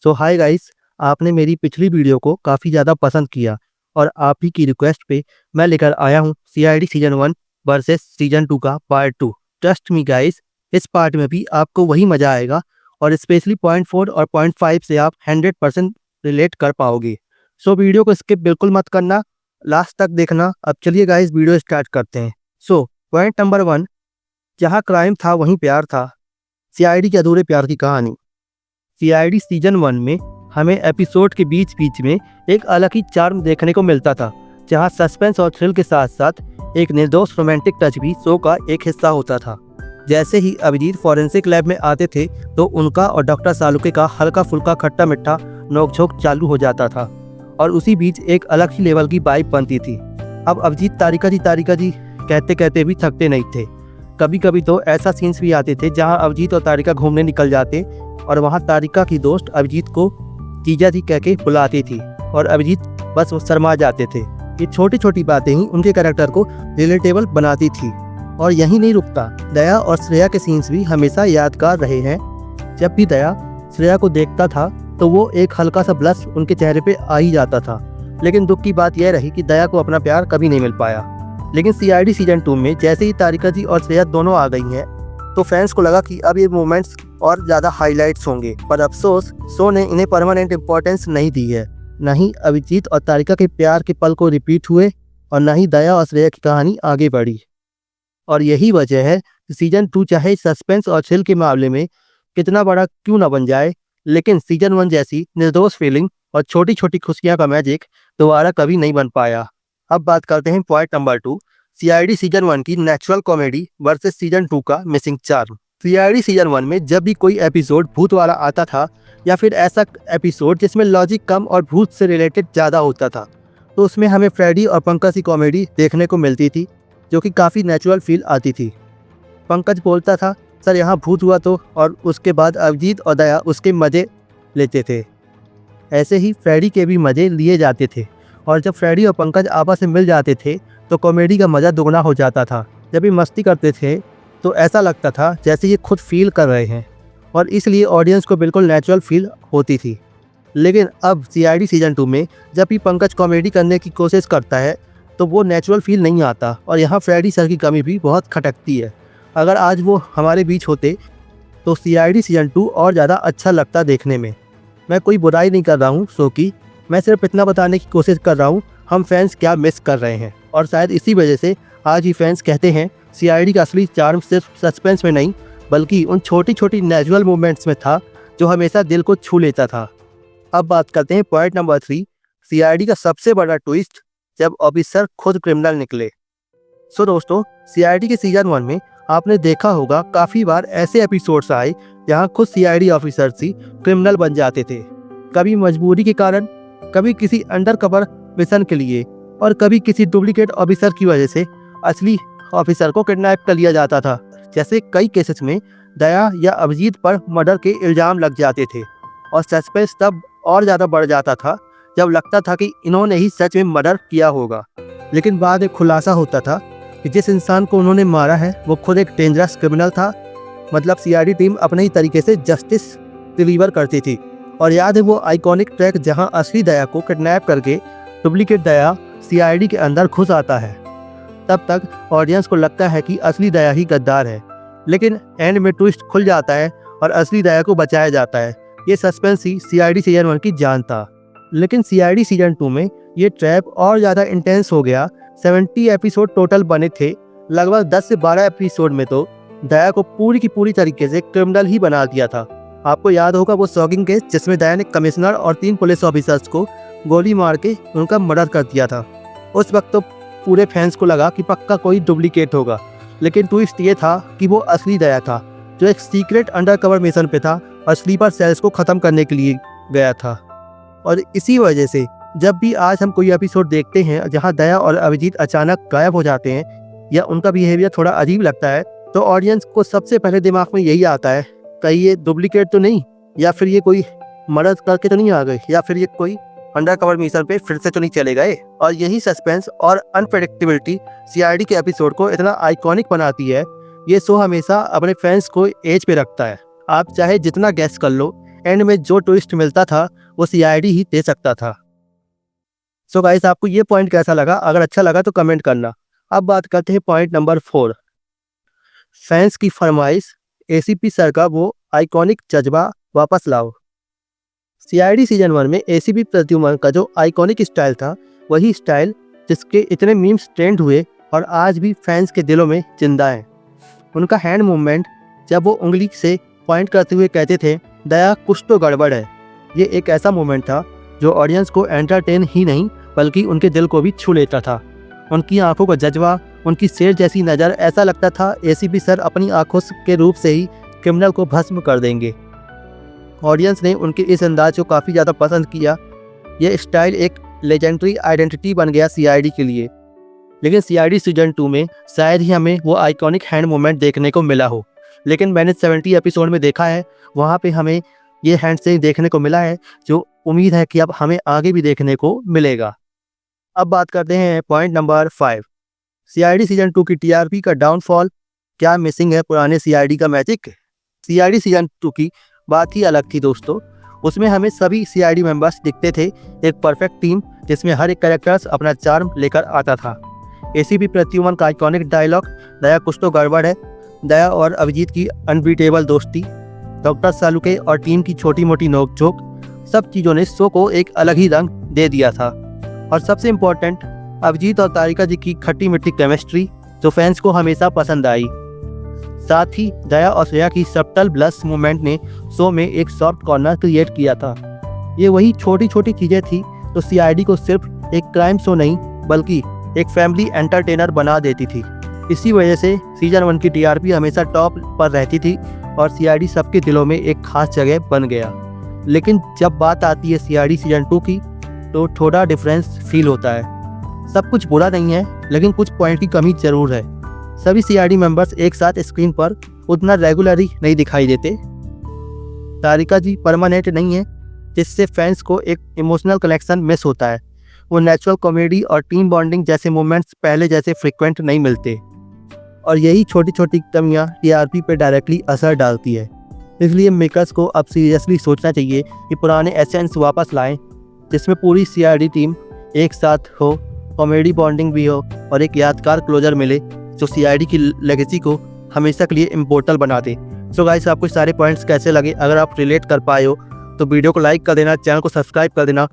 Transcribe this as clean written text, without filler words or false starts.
सो hi guys, आपने मेरी पिछली वीडियो को काफ़ी ज़्यादा पसंद किया और आप ही की रिक्वेस्ट पे मैं लेकर आया हूँ सीआईडी सीजन 1 वर्सेस सीजन 2 का पार्ट 2। ट्रस्ट मी गाइस, इस पार्ट में भी आपको वही मज़ा आएगा और स्पेशली पॉइंट 4 और पॉइंट 5 से आप 100% रिलेट कर पाओगे। सो वीडियो को स्किप बिल्कुल मत करना, लास्ट तक देखना। अब चलिए गाइस, वीडियो स्टार्ट करते हैं। सो पॉइंट नंबर 1, जहाँ क्राइम था वहीं प्यार था। सीआईडी के अधूरे प्यार की कहानी। सीआईडी सीजन 1 में हमें एपिसोड के बीच बीच में एक अलग ही चार्म देखने को मिलता था, जहां सस्पेंस और थ्रिल के साथ साथ एक निर्दोष रोमांटिक टच भी शो का एक हिस्सा होता था। जैसे ही अभिजीत फॉरेंसिक लैब में आते थे तो उनका और डॉक्टर सालुके का हल्का फुल्का खट्टा मिट्ठा नोकझोंक चालू हो जाता था और उसी बीच एक अलग ही लेवल की वाइब बनती थी। अब अभिजीत तारिका जी कहते कहते भी थकते नहीं थे। कभी कभी तो ऐसा सीन्स भी आते थे जहां अभिजीत और तारिका घूमने निकल जाते और वहां तारिका की दोस्त अभिजीत को जीजा जी कह के बुलाती थी और अभिजीत बस वो शर्मा जाते थे। ये छोटी छोटी बातें ही उनके कैरेक्टर को रिलेटेबल बनाती थी। और यही नहीं रुकता, दया और श्रेया के सीन्स भी हमेशा यादगार रहे हैं। जब भी दया श्रेया को देखता था तो वो एक हल्का सा ब्लश उनके चेहरे पे आ ही जाता था। लेकिन दुख की बात यह रही कि दया को अपना प्यार कभी नहीं मिल पाया। लेकिन सीआईडी सीजन 2 में जैसे ही तारिका जी और श्रेया दोनों आ गई हैं तो फैंस को लगा कि अब ये मोमेंट्स और ज़्यादा हाईलाइट्स होंगे, पर अफसोस शो ने इन्हें परमानेंट इम्पोर्टेंस नहीं दी है। न ही अभिजीत और तारिका के प्यार के पल को रिपीट हुए और न ही दया और श्रेया की कहानी आगे बढ़ी। और यही वजह है कि सीजन 2 चाहे सस्पेंस और थ्रिल के मामले में कितना बड़ा क्यों ना बन जाए, लेकिन सीजन 1 जैसी निर्दोष फीलिंग और छोटी छोटी खुशियाँ का मैजिक दोबारा कभी नहीं बन पाया। अब बात करते हैं पॉइंट नंबर 2, सीआईडी सीजन 1 की नेचुरल कॉमेडी वर्सेस सीजन 2 का मिसिंग चार्म। सीआईडी सीजन 1 में जब भी कोई एपिसोड भूत वाला आता था या फिर ऐसा एपिसोड जिसमें लॉजिक कम और भूत से रिलेटेड ज़्यादा होता था, तो उसमें हमें फ्रेडी और पंकज की कॉमेडी देखने को मिलती थी, जो कि काफ़ी नेचुरल फील आती थी। पंकज बोलता था, सर यहाँ भूत हुआ तो, और उसके बाद अभिजीत और दया उसके मज़े लेते थे। ऐसे ही फ्रेडी के भी मज़े लिए जाते थे और जब फ्रेडी और पंकज आपस में मिल जाते थे तो कॉमेडी का मज़ा दुगना हो जाता था। जब ये मस्ती करते थे तो ऐसा लगता था जैसे ये खुद फील कर रहे हैं और इसलिए ऑडियंस को बिल्कुल नेचुरल फील होती थी। लेकिन अब सीआईडी सीजन 2 में जब भी पंकज कॉमेडी करने की कोशिश करता है तो वो नेचुरल फील नहीं आता और यहाँ फ्रेडी सर की कमी भी बहुत खटकती है। अगर आज वो हमारे बीच होते तो सीआईडी सीजन 2 और ज़्यादा अच्छा लगता देखने में। मैं कोई बुराई नहीं कर रहा हूँ शो की, मैं सिर्फ इतना बताने की कोशिश कर रहा हूँ हम फैंस क्या मिस कर रहे हैं। और शायद इसी वजह से आज ही फैंस कहते हैं सीआईडी का असली चार्म सिर्फ सस्पेंस में नहीं बल्कि उन छोटी छोटी नेचुरल मूवमेंट्स में था जो हमेशा दिल को छू लेता था। अब बात करते हैं पॉइंट नंबर 3, सीआईडी का सबसे बड़ा ट्विस्ट जब ऑफिसर खुद क्रिमिनल निकले। सो दोस्तों, सीआईडी के सीजन 1 में आपने देखा होगा काफ़ी बार ऐसे एपिसोड्स आए जहां खुद सीआईडी ऑफिसर्स ही क्रिमिनल बन जाते थे, कभी मजबूरी के कारण, कभी किसी अंडर कवर मिशन के लिए और कभी किसी डुप्लीकेट ऑफिसर की वजह से असली ऑफिसर को किडनैप कर लिया जाता था। जैसे कई केसेस में दया या अभिजीत पर मर्डर के इल्ज़ाम लग जाते थे और सस्पेंस तब और ज़्यादा बढ़ जाता था जब लगता था कि इन्होंने ही सच में मर्डर किया होगा। लेकिन बाद में खुलासा होता था कि जिस इंसान को उन्होंने मारा है वो खुद एक डेंजरस क्रिमिनल था। मतलब सीआईडी टीम अपने ही तरीके से जस्टिस डिलीवर करती थी। और याद है वो आइकॉनिक ट्रैक जहां असली दया को किडनैप करके डुप्लीकेट दया सीआईडी के अंदर घुस आता है। तब तक ऑडियंस को लगता है कि असली दया ही गद्दार है, लेकिन एंड में ट्विस्ट खुल जाता है और असली दया को बचाया जाता है। ये सस्पेंस ही सीआईडी सीजन 1 की जान था। लेकिन सीआईडी सीजन 2 में ये ट्रैप और ज़्यादा इंटेंस हो गया। 70 एपिसोड टोटल बने थे। लगभग 10 से 12 एपिसोड में तो दया को पूरी की पूरी तरीके से क्रिमिनल ही बना दिया था। आपको याद होगा वो शॉकिंग केस जिसमें दया ने कमिश्नर और 3 पुलिस ऑफिसर्स को गोली मार के उनका मर्डर कर दिया था। उस वक्त तो पूरे फैंस को लगा कि पक्का कोई डुप्लीकेट होगा, लेकिन ट्विस्ट ये था कि वो असली दया था जो एक सीक्रेट अंडरकवर मिशन पे था और स्लीपर सेल्स को ख़त्म करने के लिए गया था। और इसी वजह से जब भी आज हम कोई एपिसोड देखते हैं जहां दया और अभिजीत अचानक गायब हो जाते हैं या उनका बिहेवियर थोड़ा अजीब लगता है तो ऑडियंस को सबसे पहले दिमाग में यही आता है, कहीं ये डुप्लीकेट तो नहीं, या फिर ये कोई मर्डर करके तो नहीं आ गए, या फिर ये कोई अंडर कवर मिशन पे फिर से तो नहीं चले गए। और यही सस्पेंस और अनप्रेडिक्टेबिलिटी सीआईडी के एपिसोड को इतना आइकॉनिक बनाती है। ये शो हमेशा अपने फैंस को एज पे रखता है। आप चाहे जितना गैस कर लो, एंड में जो ट्विस्ट मिलता था वो सीआईडी ही दे सकता था। सो गाइस, आपको ये पॉइंट कैसा लगा? अगर अच्छा लगा तो कमेंट करना। अब बात करते हैं पॉइंट नंबर 4, फैंस की फरमाइश, एसीपी सर का वो आइकॉनिक जज्बा वापस लाओ। सीआईडी सीजन 1 में एसीपी प्रद्युमन का जो आइकॉनिक स्टाइल था, वही स्टाइल जिसके इतने मीम्स ट्रेंड हुए और आज भी फैंस के दिलों में जिंदा है। उनका हैंड मूवमेंट, जब वो उंगली से पॉइंट करते हुए कहते थे दया कुछ तो गड़बड़ है, ये एक ऐसा मोमेंट था जो ऑडियंस को एंटरटेन ही नहीं बल्कि उनके दिल को भी छू लेता था। उनकी आंखों का जज्बा, उनकी शेर जैसी नज़र, ऐसा लगता था एसीपी सर अपनी आंखों के रूप से ही क्रिमिनल को भस्म कर देंगे। ऑडियंस ने उनके इस अंदाज को काफ़ी ज़्यादा पसंद किया। ये स्टाइल एक लेजेंडरी आइडेंटिटी बन गया सीआईडी के लिए। लेकिन सीआईडी सीजन 2 में शायद ही हमें वो आइकॉनिक हैंड मूवमेंट देखने को मिला हो, लेकिन मैंने 70 एपिसोड में देखा है, वहाँ पे हमें ये हैंड शेक देखने को मिला है, जो उम्मीद है कि अब हमें आगे भी देखने को मिलेगा। अब बात करते हैं पॉइंट नंबर 5, सीआईडी सीजन 2 की टीआरपी का डाउनफॉल। क्या मिसिंग है पुराने सीआईडी का मैजिक? सीआईडी सीजन 2 की बात ही अलग थी दोस्तों। उसमें हमें सभी सीआईडी मेंबर्स दिखते थे, एक परफेक्ट टीम जिसमें हर एक कैरेक्टर्स अपना चार्म लेकर आता था। एसीपी प्रद्युमन का आइकॉनिक डायलॉग दया कुछ तो गड़बड़ है, दया और अभिजीत की अनबीटेबल दोस्ती, डॉक्टर सालुके और टीम की छोटी मोटी नोकझोंक, सब चीज़ों ने शो को एक अलग ही रंग दे दिया था। और सबसे इम्पोर्टेंट, अभिजीत और तारिका जी की खट्टी मिट्टी केमिस्ट्री जो फैंस को हमेशा पसंद आई। साथ ही दया और श्रेया की सब्टल ब्लश मूवमेंट ने शो में एक सॉफ्ट कॉर्नर क्रिएट किया था। ये वही छोटी छोटी चीज़ें थी तो सीआईडी को सिर्फ एक क्राइम शो नहीं बल्कि एक फैमिली एंटरटेनर बना देती थी। इसी वजह से सीजन 1 की टीआरपी हमेशा टॉप पर रहती थी और सीआईडी सबके दिलों में एक खास जगह बन गया। लेकिन जब बात आती है सीआईडी सीजन 2 की तो थोड़ा डिफरेंस फील होता है। सब कुछ बुरा नहीं है, लेकिन कुछ पॉइंट की कमी जरूर है। सभी सीआईडी मेंबर्स एक साथ स्क्रीन पर उतना रेगुलरली नहीं दिखाई देते। तारिका जी परमानेंट नहीं है, जिससे फैंस को एक इमोशनल कनेक्शन मिस होता है। वो नेचुरल कॉमेडी और टीम बॉन्डिंग जैसे मोमेंट्स पहले जैसे फ्रिक्वेंट नहीं मिलते, और यही छोटी छोटी कमियां टीआरपी पे डायरेक्टली असर डालती है। इसलिए मेकर्स को अब सीरियसली सोचना चाहिए कि पुराने एसेंस वापस लाएं, जिसमें पूरी सीआईडी टीम एक साथ हो, कॉमेडी बॉन्डिंग भी हो और एक यादगार क्लोजर मिले जो सीआईडी की लेगेसी को हमेशा के लिए इम्पोर्टल बना दे। सो गाइस, आपको सारे पॉइंट्स कैसे लगे? अगर आप रिलेट कर पाए हो तो वीडियो को लाइक कर देना, चैनल को सब्सक्राइब कर देना